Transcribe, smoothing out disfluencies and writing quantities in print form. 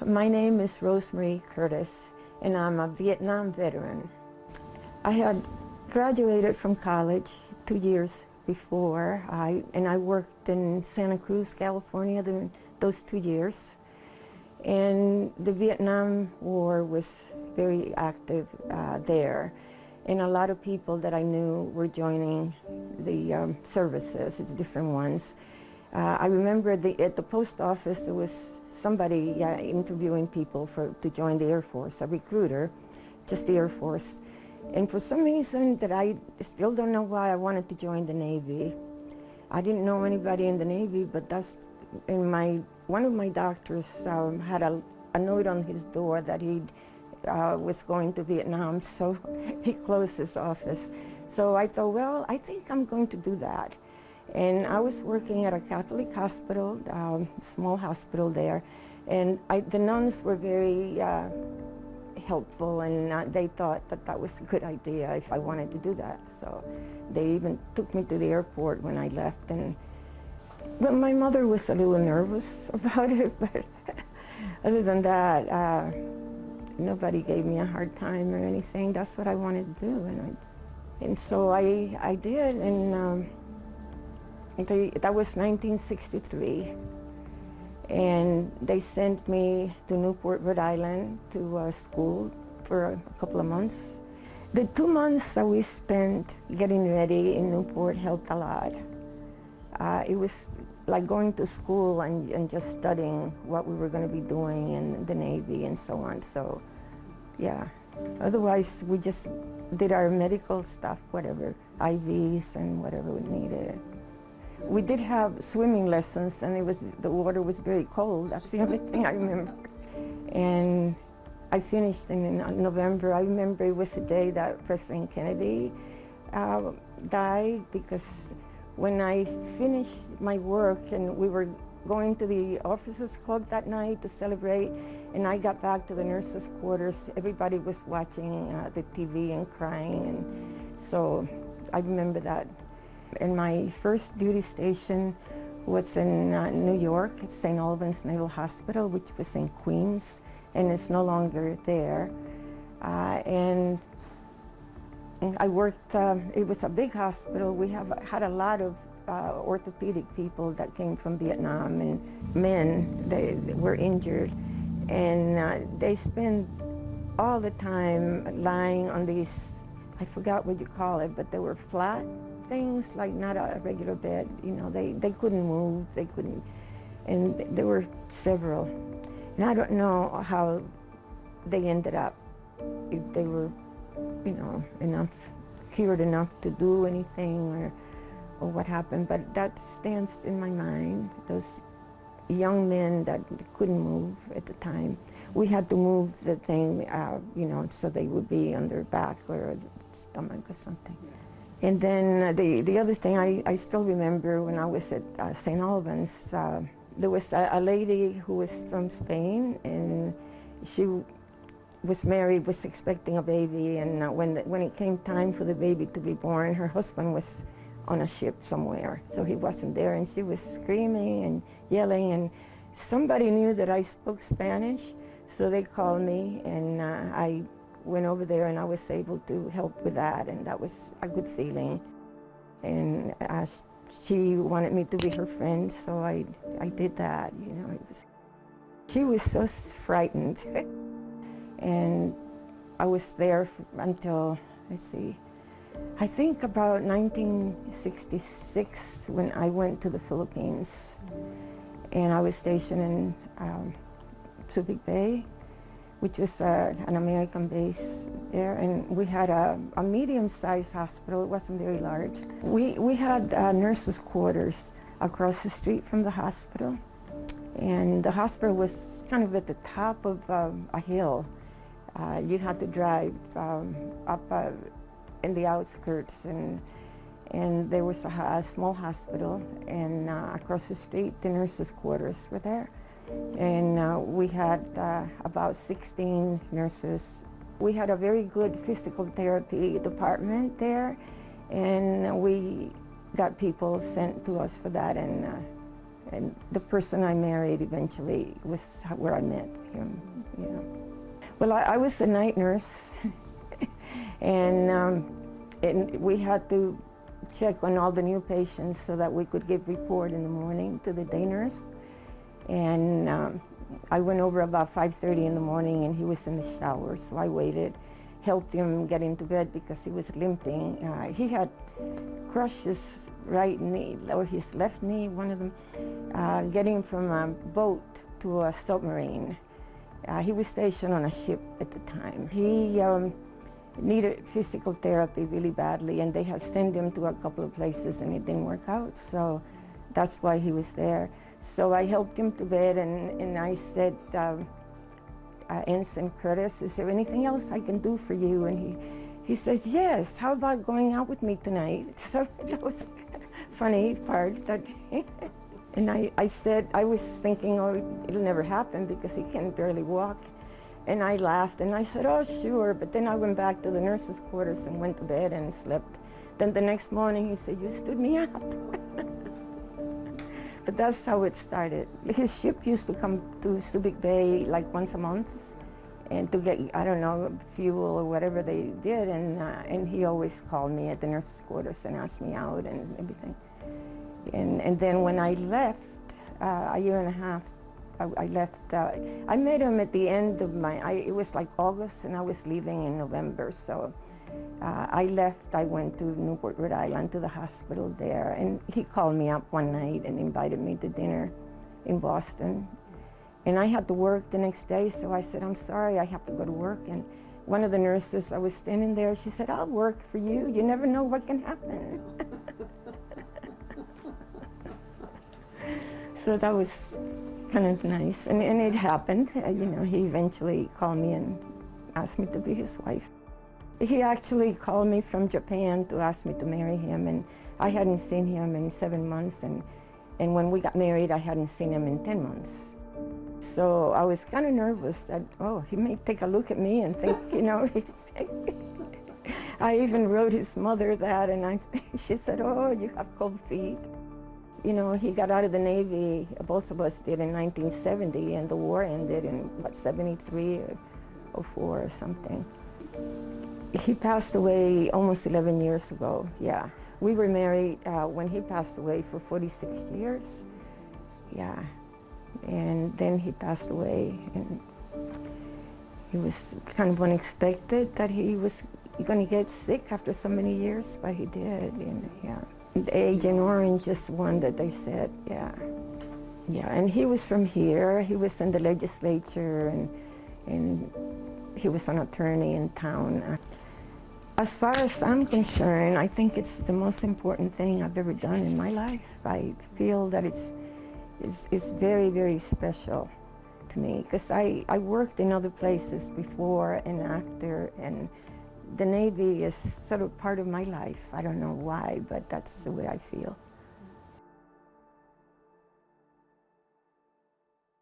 My name is Rosemary Curtis, and I'm a Vietnam veteran. I had graduated from college 2 years before, and I worked in Santa Cruz, California, during those 2 years. And the Vietnam War was very active there, and a lot of people that I knew were joining the services, the different ones. I remember at the post office there was somebody interviewing people to join the Air Force, a recruiter, just the Air Force. And for some reason that I still don't know why, I wanted to join the Navy. I didn't know anybody in the Navy, but one of my doctors had a note on his door that he was going to Vietnam, so he closed his office. So I thought, well, I think I'm going to do that. And I was working at a Catholic hospital, small hospital there, and the nuns were very helpful, and they thought that that was a good idea if I wanted to do that. So they even took me to the airport when I left. Well, my mother was a little nervous about it, but other than that, nobody gave me a hard time or anything. That's what I wanted to do, and so I did, and that was 1963, and they sent me to Newport, Rhode Island to school for a couple of months. The 2 months that we spent getting ready in Newport helped a lot. It was like going to school and just studying what we were going to be doing in the Navy and so on. So, yeah. Otherwise, we just did our medical stuff, whatever, IVs and whatever we needed. We did have swimming lessons, and the water was very cold. That's the only thing I remember. And I finished in November. I remember it was the day that President Kennedy died, because when I finished my work and we were going to the officers club that night to celebrate, and I got back to the nurses' quarters, everybody was watching the TV and crying, and so I remember that. And my first duty station was in New York at St. Albans Naval Hospital, which was in Queens, and it's no longer there. And I worked, it was a big hospital. We had a lot of orthopedic people that came from Vietnam, and men, they were injured. And they spent all the time lying on these, I forgot what you call it, but they were flat things, like not a regular bed. You know, they couldn't move, they couldn't, and there were several. And I don't know how they ended up, if they were, you know, cured enough to do anything, or what happened, but that stands in my mind, those young men that couldn't move at the time. We had to move the thing, you know, so they would be on their back or stomach or something. And then the other thing I still remember, when I was at St. Albans, there was a lady who was from Spain, and she was married, was expecting a baby, and when it came time for the baby to be born, her husband was on a ship somewhere, so he wasn't there, and she was screaming and yelling, and somebody knew that I spoke Spanish, so they called me, and I went over there, and I was able to help with that, and that was a good feeling. And she wanted me to be her friend, so I did that. You know, she was so frightened, and I was there until, let's see, I think about 1966, when I went to the Philippines, and I was stationed in Subic Bay, which was an American base there, and we had a medium-sized hospital. It wasn't very large. We had nurses' quarters across the street from the hospital, and the hospital was kind of at the top of a hill. You had to drive up in the outskirts, and there was a small hospital, and across the street the nurses' quarters were there. And we had about 16 nurses. We had a very good physical therapy department there, and we got people sent to us for that, and And the person I married eventually was where I met him. Yeah. Well, I was the night nurse, and we had to check on all the new patients so that we could give report in the morning to the day nurse. And I went over about 5:30 in the morning, and he was in the shower, so I waited, helped him get into bed because he was limping. He had crushed his right knee, or his left knee, one of them, getting from a boat to a submarine. He was stationed on a ship at the time. He needed physical therapy really badly, and they had sent him to a couple of places, and it didn't work out, so that's why he was there. So I helped him to bed, and I said, Ensign Curtis, is there anything else I can do for you? And he says, yes, how about going out with me tonight? So that was funny part. That and I said, I was thinking, oh, it'll never happen because he can barely walk. And I laughed, and I said, oh, sure. But then I went back to the nurse's quarters and went to bed and slept. Then the next morning, he said, you stood me up. But that's how it started. His ship used to come to Subic Bay like once a month, and to get, I don't know, fuel or whatever they did, and he always called me at the nurse's quarters and asked me out and everything. And then when I left, a year and a half, I left, I met him at the end of it was like August, and I was leaving in November, so I left. I went to Newport, Rhode Island, to the hospital there, and he called me up one night and invited me to dinner in Boston. And I had to work the next day, so I said, I'm sorry, I have to go to work. And one of the nurses, I was standing there, she said, I'll work for you. You never know what can happen. So that was kind of nice, and it happened. You know, he eventually called me and asked me to be his wife. He actually called me from Japan to ask me to marry him, and I hadn't seen him in 7 months, and when we got married, I hadn't seen him in 10 months. So I was kind of nervous that, oh, he may take a look at me and think, you know, I even wrote his mother that, and she said, oh, you have cold feet. You know, he got out of the Navy, both of us did, in 1970, and the war ended in, what, 73 or 04 or something. He passed away almost 11 years ago, yeah. We were married when he passed away for 46 years, yeah. And then he passed away, and it was kind of unexpected that he was going to get sick after so many years, but he did, and yeah. Agent Orange is one that they said, yeah. Yeah, and he was from here. He was in the legislature, and he was an attorney in town. As far as I'm concerned, I think it's the most important thing I've ever done in my life. I feel that it's very, very special to me, because I worked in other places before and after, and the Navy is sort of part of my life. I don't know why, but that's the way I feel.